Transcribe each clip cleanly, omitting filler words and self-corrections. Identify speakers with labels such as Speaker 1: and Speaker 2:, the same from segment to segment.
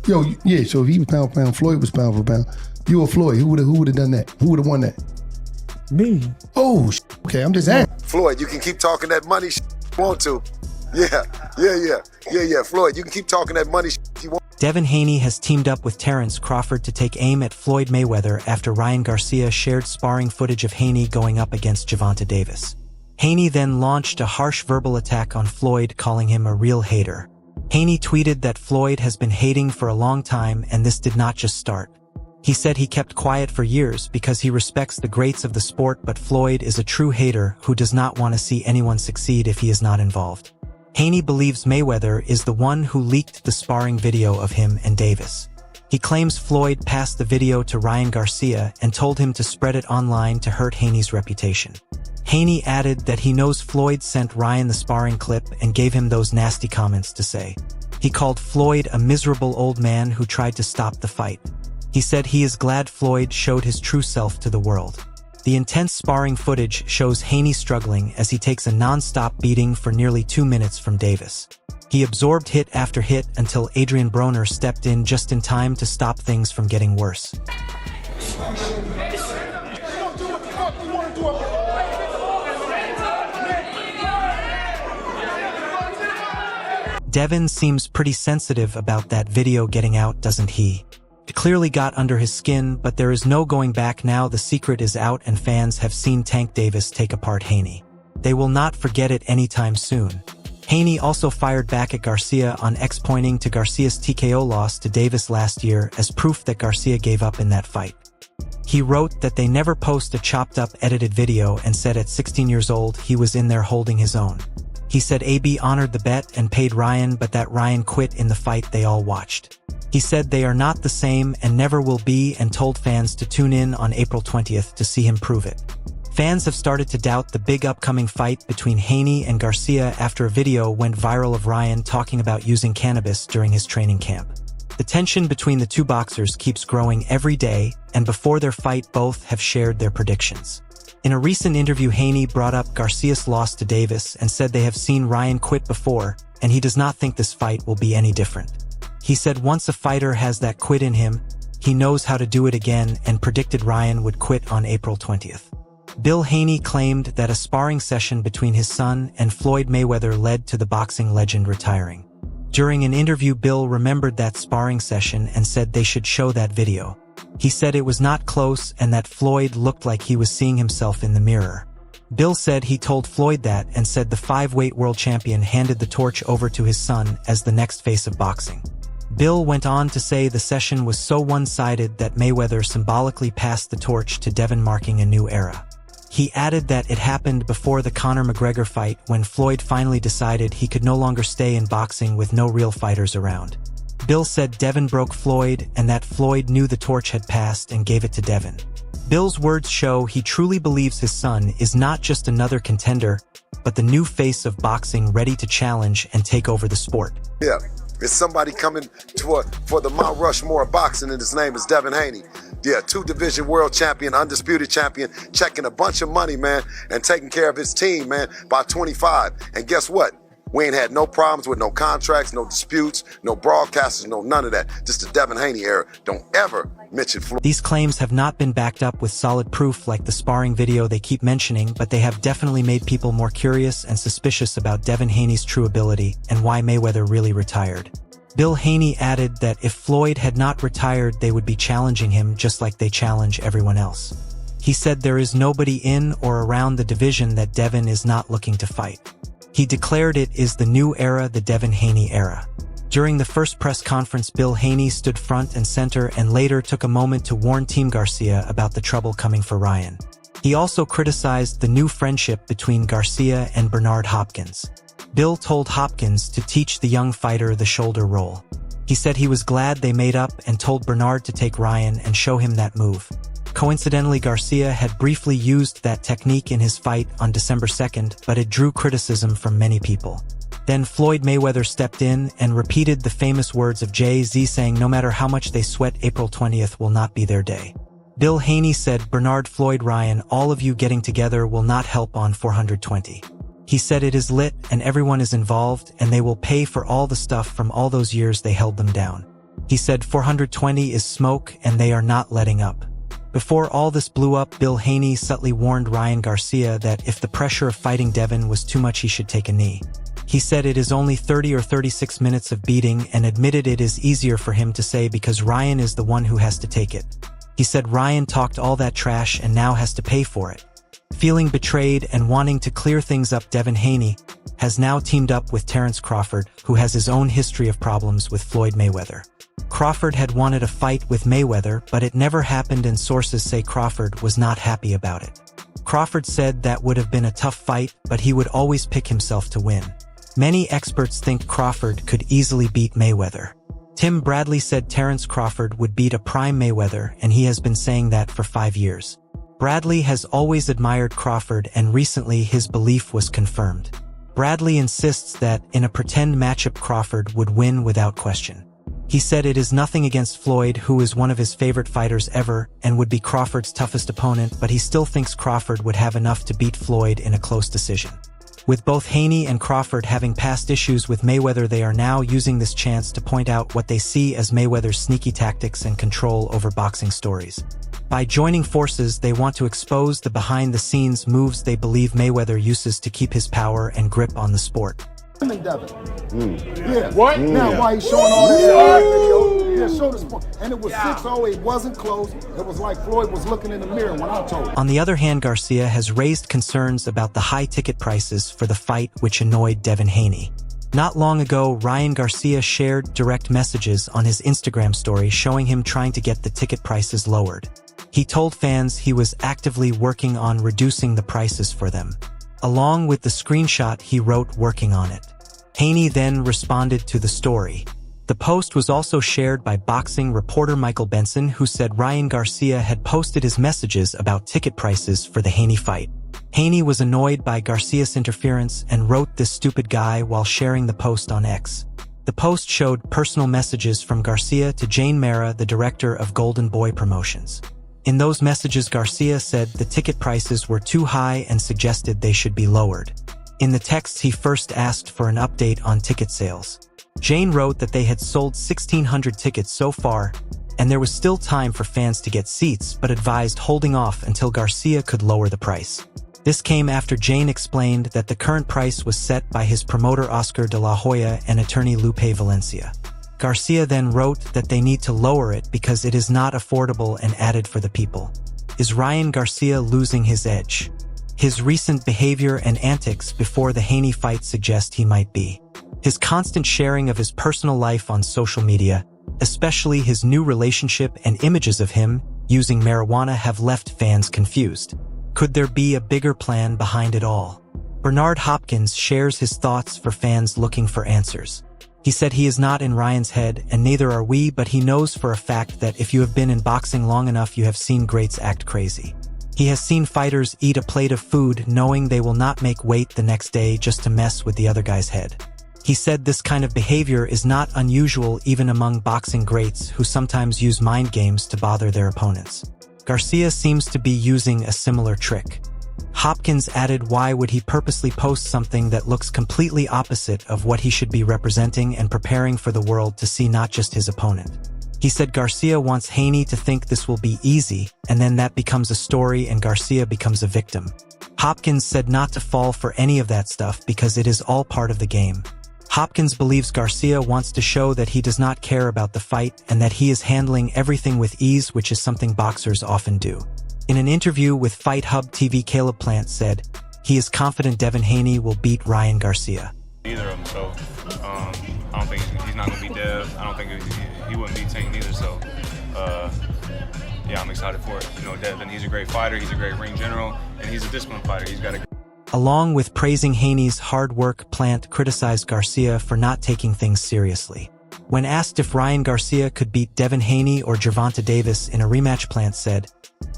Speaker 1: Yo, yeah, so if he was pound for pound, Floyd was pound for pound. You or Floyd, who would have done that? Who would have won that?
Speaker 2: Me.
Speaker 1: Oh, okay, I'm just asking.
Speaker 3: Floyd, you can keep talking that money if you want to. Yeah. Floyd, you can keep talking that money if you want.
Speaker 4: Devin Haney has teamed up with Terence Crawford to take aim at Floyd Mayweather after Ryan Garcia shared sparring footage of Haney going up against Gervonta Davis. Haney then launched a harsh verbal attack on Floyd, calling him a real hater. Haney tweeted that Floyd has been hating for a long time and this did not just start. He said he kept quiet for years because he respects the greats of the sport, but Floyd is a true hater who does not want to see anyone succeed if he is not involved. Haney believes Mayweather is the one who leaked the sparring video of him and Davis. He claims Floyd passed the video to Ryan Garcia and told him to spread it online to hurt Haney's reputation. Haney added that he knows Floyd sent Ryan the sparring clip and gave him those nasty comments to say. He called Floyd a miserable old man who tried to stop the fight. He said he is glad Floyd showed his true self to the world. The intense sparring footage shows Haney struggling as he takes a non-stop beating for nearly 2 minutes from Davis. He absorbed hit after hit until Adrian Broner stepped in just in time to stop things from getting worse. Devin seems pretty sensitive about that video getting out, doesn't he? It clearly got under his skin, but there is no going back now. The secret is out and fans have seen Tank Davis take apart Haney. They will not forget it anytime soon. Haney also fired back at Garcia on X, pointing to Garcia's TKO loss to Davis last year as proof that Garcia gave up in that fight. He wrote that they never post a chopped-up edited video and said at 16 years old he was in there holding his own. He said AB honored the bet and paid Ryan, but that Ryan quit in the fight they all watched. He said they are not the same and never will be, and told fans to tune in on April 20th to see him prove it. Fans have started to doubt the big upcoming fight between Haney and Garcia after a video went viral of Ryan talking about using cannabis during his training camp. The tension between the two boxers keeps growing every day, and before their fight both have shared their predictions. In a recent interview, Haney brought up Garcia's loss to Davis and said they have seen Ryan quit before, and he does not think this fight will be any different. He said once a fighter has that quit in him, he knows how to do it again, and predicted Ryan would quit on April 20th. Bill Haney claimed that a sparring session between his son and Floyd Mayweather led to the boxing legend retiring. During an interview, Bill remembered that sparring session and said they should show that video. He said it was not close and that Floyd looked like he was seeing himself in the mirror. Bill said he told Floyd that and said the 5-weight world champion handed the torch over to his son as the next face of boxing. Bill went on to say the session was so one-sided that Mayweather symbolically passed the torch to Devin, marking a new era. He added that it happened before the Conor McGregor fight, when Floyd finally decided he could no longer stay in boxing with no real fighters around. Bill said Devin broke Floyd and that Floyd knew the torch had passed and gave it to Devin. Bill's words show he truly believes his son is not just another contender, but the new face of boxing, ready to challenge and take over the sport.
Speaker 3: Yeah, it's somebody coming for the Mount Rushmore of boxing, and his name is Devin Haney. Yeah, 2-division world champion, undisputed champion, checking a bunch of money, man, and taking care of his team, man, by 25. And guess what? We ain't had no problems with no contracts, no disputes, no broadcasters, no none of that. Just the Devin Haney era. Don't ever mention Floyd.
Speaker 4: These claims have not been backed up with solid proof like the sparring video they keep mentioning, but they have definitely made people more curious and suspicious about Devin Haney's true ability and why Mayweather really retired. Bill Haney added that if Floyd had not retired, they would be challenging him just like they challenge everyone else. He said there is nobody in or around the division that Devin is not looking to fight. He declared it is the new era, the Devin Haney era. During the first press conference, Bill Haney stood front and center and later took a moment to warn Team Garcia about the trouble coming for Ryan. He also criticized the new friendship between Garcia and Bernard Hopkins. Bill told Hopkins to teach the young fighter the shoulder roll. He said he was glad they made up and told Bernard to take Ryan and show him that move. Coincidentally, Garcia had briefly used that technique in his fight on December 2nd, but it drew criticism from many people. Then Floyd Mayweather stepped in and repeated the famous words of Jay-Z, saying no matter how much they sweat, April 20th will not be their day. Bill Haney said Bernard, Floyd, Ryan, all of you getting together will not help on 420. He said it is lit and everyone is involved and they will pay for all the stuff from all those years they held them down. He said 420 is smoke and they are not letting up. Before all this blew up, Bill Haney subtly warned Ryan Garcia that if the pressure of fighting Devin was too much, he should take a knee. He said it is only 30 or 36 minutes of beating and admitted it is easier for him to say because Ryan is the one who has to take it. He said Ryan talked all that trash and now has to pay for it. Feeling betrayed and wanting to clear things up, Devin Haney has now teamed up with Terence Crawford, who has his own history of problems with Floyd Mayweather. Crawford had wanted a fight with Mayweather, but it never happened, and sources say Crawford was not happy about it. Crawford said that would have been a tough fight, but he would always pick himself to win. Many experts think Crawford could easily beat Mayweather. Tim Bradley said Terence Crawford would beat a prime Mayweather, and he has been saying that for 5 years. Bradley has always admired Crawford, and recently his belief was confirmed. Bradley insists that, in a pretend matchup, Crawford would win without question. He said it is nothing against Floyd, who is one of his favorite fighters ever and would be Crawford's toughest opponent, but he still thinks Crawford would have enough to beat Floyd in a close decision. With both Haney and Crawford having past issues with Mayweather, they are now using this chance to point out what they see as Mayweather's sneaky tactics and control over boxing stories. By joining forces, they want to expose the behind-the-scenes moves they believe Mayweather uses to keep his power and grip on the sport.
Speaker 1: And Devin. Yeah. What? Now, why he's showing all that video? Yeah, show the sport. And it was 6-0. It wasn't close. It was like Floyd was looking in the mirror when I told him.
Speaker 4: On the other hand, Garcia has raised concerns about the high ticket prices for the fight, which annoyed Devin Haney. Not long ago, Ryan Garcia shared direct messages on his Instagram story showing him trying to get the ticket prices lowered. He told fans he was actively working on reducing the prices for them. Along with the screenshot, he wrote, "Working on it." Haney then responded to the story. The post was also shared by boxing reporter Michael Benson, who said Ryan Garcia had posted his messages about ticket prices for the Haney fight. Haney was annoyed by Garcia's interference and wrote "this stupid guy" while sharing the post on X. The post showed personal messages from Garcia to Jane Mara, the director of Golden Boy Promotions. In those messages, Garcia said the ticket prices were too high and suggested they should be lowered. In the text, he first asked for an update on ticket sales. Jane wrote that they had sold 1,600 tickets so far, and there was still time for fans to get seats, but advised holding off until Garcia could lower the price. This came after Jane explained that the current price was set by his promoter Oscar de la Hoya and attorney Lupe Valencia. Garcia then wrote that they need to lower it because it is not affordable and added "for the people." Is Ryan Garcia losing his edge? His recent behavior and antics before the Haney fight suggest he might be. His constant sharing of his personal life on social media, especially his new relationship and images of him using marijuana, have left fans confused. Could there be a bigger plan behind it all? Bernard Hopkins shares his thoughts for fans looking for answers. He said he is not in Ryan's head, and neither are we, but he knows for a fact that if you have been in boxing long enough, you have seen greats act crazy. He has seen fighters eat a plate of food knowing they will not make weight the next day just to mess with the other guy's head. He said this kind of behavior is not unusual even among boxing greats who sometimes use mind games to bother their opponents. Garcia seems to be using a similar trick. Hopkins added, why would he purposely post something that looks completely opposite of what he should be representing and preparing for the world to see, not just his opponent? He said Garcia wants Haney to think this will be easy, and then that becomes a story and Garcia becomes a victim. Hopkins said not to fall for any of that stuff because it is all part of the game. Hopkins believes Garcia wants to show that he does not care about the fight and that he is handling everything with ease, which is something boxers often do. In an interview with Fight Hub TV, Caleb Plant said he is confident Devin Haney will beat Ryan Garcia.
Speaker 2: Either of them, so I don't think he's not going to beat Dev. I don't think he wouldn't beat Tank either, so yeah, I'm excited for it. You know, Devin, he's a great fighter, he's a great ring general, and he's a disciplined fighter. He's got a...
Speaker 4: Along with praising Haney's hard work, Plant criticized Garcia for not taking things seriously. When asked if Ryan Garcia could beat Devin Haney or Gervonta Davis in a rematch, Plant said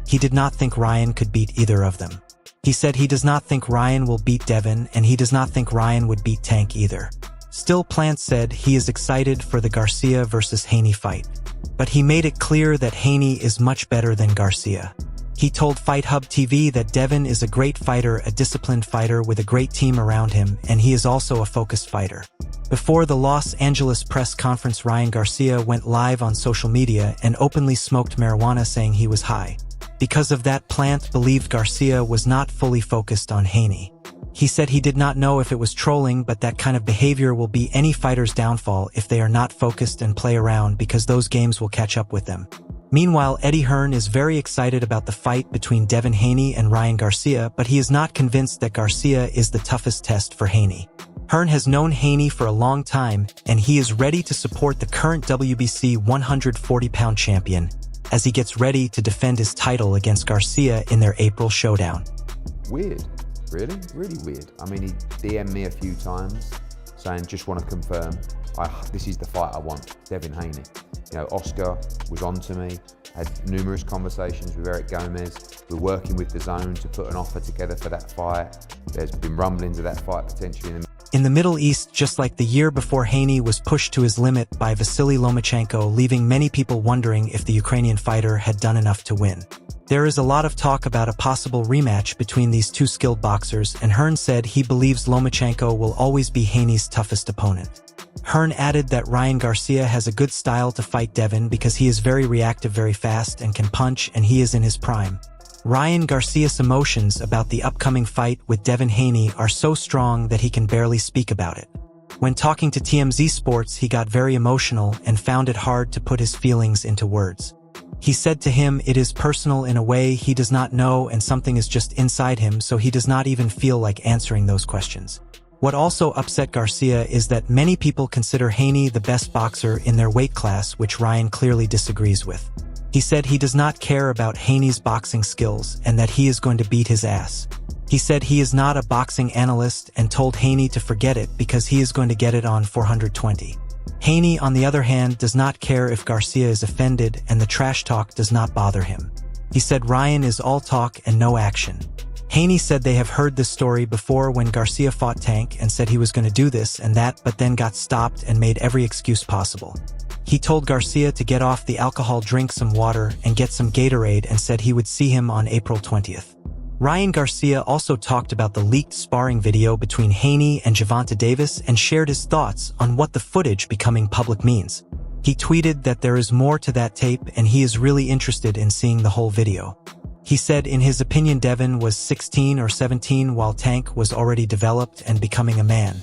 Speaker 4: he did not think Ryan could beat either of them. He said he does not think Ryan will beat Devin, and he does not think Ryan would beat Tank either. Still, Plant said he is excited for the Garcia versus Haney fight, but he made it clear that Haney is much better than Garcia. He told Fight Hub TV that Devin is a great fighter, a disciplined fighter with a great team around him, and he is also a focused fighter. Before the Los Angeles press conference, Ryan Garcia went live on social media and openly smoked marijuana, saying he was high. Because of that, Plant believed Garcia was not fully focused on Haney. He said he did not know if it was trolling, but that kind of behavior will be any fighter's downfall if they are not focused and play around, because those games will catch up with them. Meanwhile, Eddie Hearn is very excited about the fight between Devin Haney and Ryan Garcia, but he is not convinced that Garcia is the toughest test for Haney. Hearn has known Haney for a long time, and he is ready to support the current WBC 140-pound champion as he gets ready to defend his title against Garcia in their April showdown.
Speaker 5: Weird, really weird. I mean, he DM'd me a few times saying, just want to confirm, this is the fight I want, Devin Haney. You know, Oscar was on to me, had numerous conversations with Eric Gomez. We're working with the Zone to put an offer together for that fight. There's been rumblings of that fight potentially
Speaker 4: in the Middle East, just like the year before, Haney was pushed to his limit by Vasily Lomachenko, leaving many people wondering if the Ukrainian fighter had done enough to win. There is a lot of talk about a possible rematch between these two skilled boxers, and Hearn said he believes Lomachenko will always be Haney's toughest opponent. Hearn added that Ryan Garcia has a good style to fight Devin because he is very reactive, very fast, and can punch, and he is in his prime. Ryan Garcia's emotions about the upcoming fight with Devin Haney are so strong that he can barely speak about it. When talking to TMZ Sports, he got very emotional and found it hard to put his feelings into words. He said to him it is personal in a way he does not know, and something is just inside him, so he does not even feel like answering those questions. What also upset Garcia is that many people consider Haney the best boxer in their weight class, which Ryan clearly disagrees with. He said he does not care about Haney's boxing skills and that he is going to beat his ass. He said he is not a boxing analyst and told Haney to forget it because he is going to get it on 420. Haney, on the other hand, does not care if Garcia is offended, and the trash talk does not bother him. He said Ryan is all talk and no action. Haney said they have heard this story before when Garcia fought Tank and said he was going to do this and that, but then got stopped and made every excuse possible. He told Garcia to get off the alcohol, drink some water, and get some Gatorade, and said he would see him on April 20th. Ryan Garcia also talked about the leaked sparring video between Haney and Gervonta Davis and shared his thoughts on what the footage becoming public means. He tweeted that there is more to that tape and he is really interested in seeing the whole video. He said in his opinion Devin was 16 or 17 while Tank was already developed and becoming a man.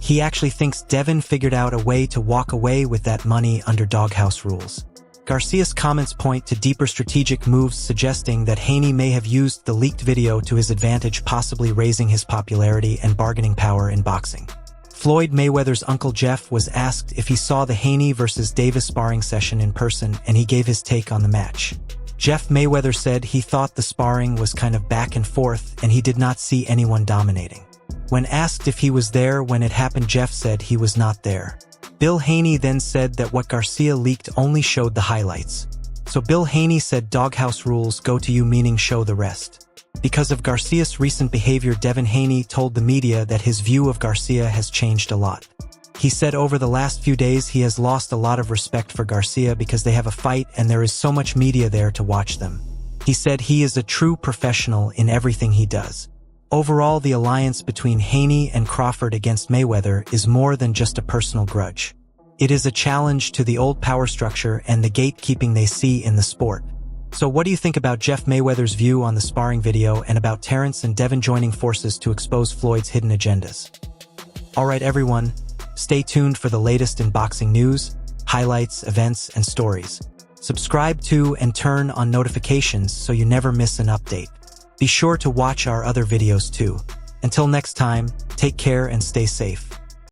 Speaker 4: He actually thinks Devin figured out a way to walk away with that money under doghouse rules. Garcia's comments point to deeper strategic moves, suggesting that Haney may have used the leaked video to his advantage, possibly raising his popularity and bargaining power in boxing. Floyd Mayweather's uncle Jeff was asked if he saw the Haney versus Davis sparring session in person, and he gave his take on the match. Jeff Mayweather said he thought the sparring was kind of back and forth and he did not see anyone dominating. When asked if he was there when it happened, Jeff said he was not there. Bill Haney then said that what Garcia leaked only showed the highlights. So Bill Haney said doghouse rules go to you, meaning show the rest. Because of Garcia's recent behavior, Devin Haney told the media that his view of Garcia has changed a lot. He said over the last few days he has lost a lot of respect for Garcia because they have a fight and there is so much media there to watch them. He said he is a true professional in everything he does. Overall, the alliance between Haney and Crawford against Mayweather is more than just a personal grudge. It is a challenge to the old power structure and the gatekeeping they see in the sport. So what do you think about Jeff Mayweather's view on the sparring video and about Terence and Devin joining forces to expose Floyd's hidden agendas? Alright everyone, stay tuned for the latest in boxing news, highlights, events, and stories. Subscribe to and turn on notifications so you never miss an update. Be sure to watch our other videos too. Until next time, take care and stay safe.